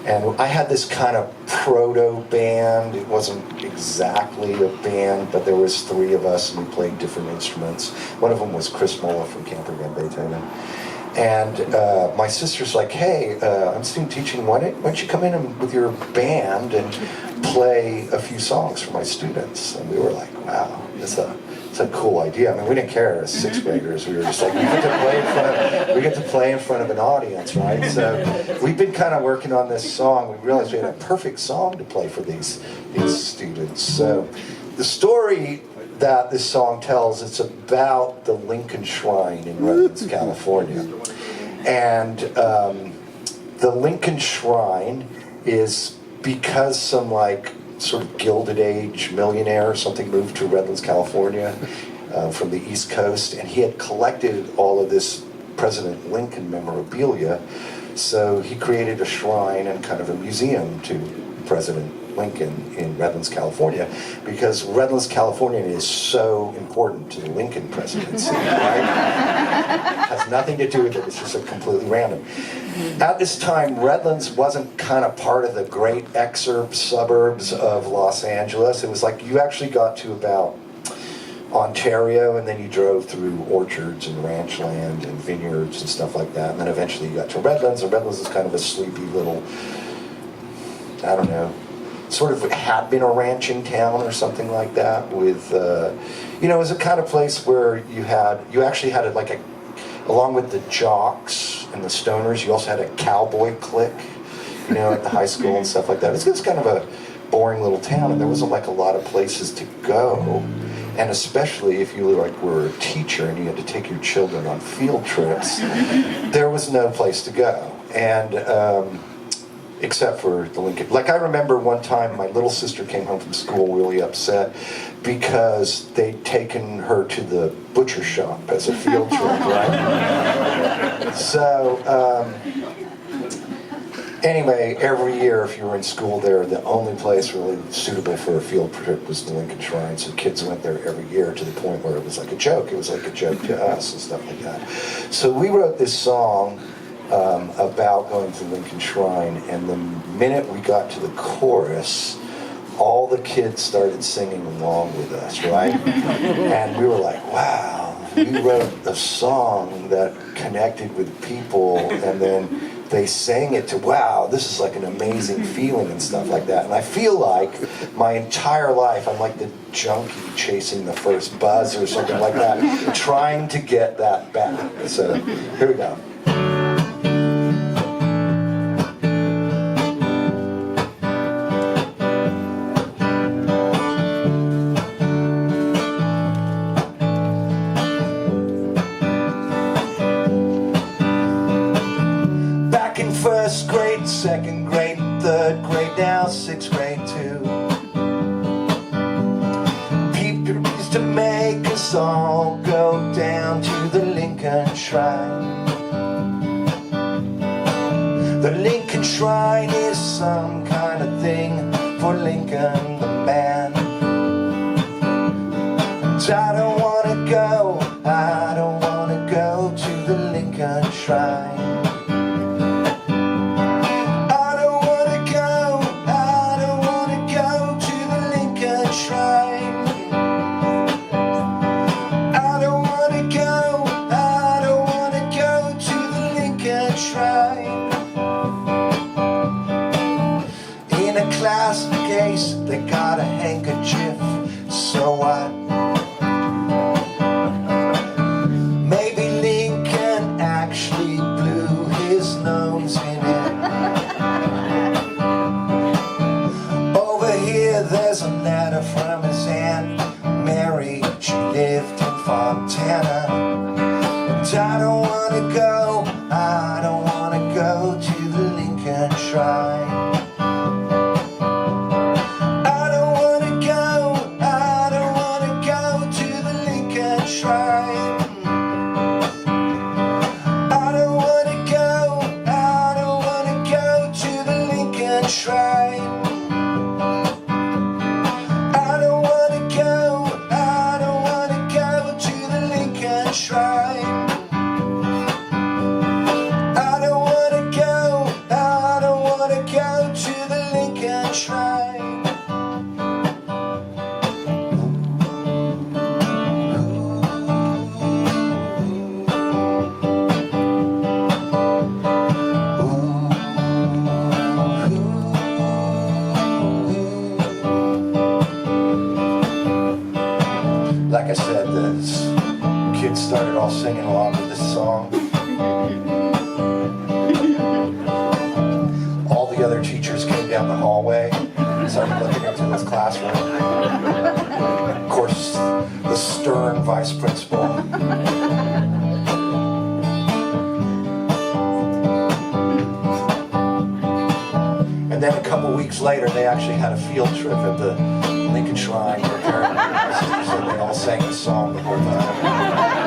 And I had this kind of proto band. It wasn't exactly a band, but there was 3 of us, and we played different instruments. One of them was Chris Mola from Camper Van Beethoven. And my sister's like, hey, I'm student teaching, why don't you come in with your band and play a few songs for my students? And we were like, wow, it's a cool idea. I mean, we didn't care as 6th graders. We were just like, we get to play in front of an audience, right? So we've been kind of working on this song. We realized we had a perfect song to play for these students. So the story that this song tells, it's about the Lincoln Shrine in Redlands, California. And the Lincoln Shrine is because some sort of Gilded Age millionaire or something moved to Redlands, California from the East Coast, and he had collected all of this President Lincoln memorabilia, so he created a shrine and kind of a museum to President Lincoln in Redlands, California, because Redlands, California is so important to the Lincoln presidency, right? Has nothing to do with it, it's just completely random. At this time, Redlands wasn't kind of part of the great exurb suburbs of Los Angeles. It was like you actually got to about Ontario, and then you drove through orchards and ranch land and vineyards and stuff like that, and then eventually you got to Redlands, and Redlands is kind of a sleepy little, I don't know, sort of had been a ranching town or something like that with, it was a kind of place where you actually had along with the jocks and the stoners, you also had a cowboy clique, at the high school and stuff like that. It's just kind of a boring little town, and there wasn't a lot of places to go. And especially if you were a teacher and you had to take your children on field trips, there was no place to go. And except for the Lincoln. I remember one time my little sister came home from school really upset because they'd taken her to the butcher shop as a field trip, right? So, anyway, every year if you were in school there, the only place really suitable for a field trip was the Lincoln Shrine, so kids went there every year to the point where it was like a joke. It was like a joke to us and stuff like that. So we wrote this song about going to Lincoln Shrine, and the minute we got to the chorus, all the kids started singing along with us, right? And we were like, wow, we wrote a song that connected with people, and then they sang it to, wow, this is like an amazing feeling and stuff like that. And I feel like my entire life I'm like the junkie chasing the first buzz or something like that, trying to get that back. So here we go. First grade, 2nd grade, 3rd grade, now 6th grade too. People used to make us all go down to the Lincoln Shrine. The Lincoln Shrine is some kind of thing for Lincoln the man. And I don't want to go, I don't want to go to the Lincoln Shrine. Class case, they got a handkerchief, so what? Maybe Lincoln actually blew his nose in it. Over here there's a letter from his Aunt Mary. She lived in Fontana. And I don't want to go, I don't want to go to the Lincoln Shrine. Go singing along with this song. All the other teachers came down the hallway and started looking into his classroom. Of course, the stern vice principal. And then a couple weeks later, they actually had a field trip at the Lincoln Shrine where Karen and my sister said they all sang the song the whole time.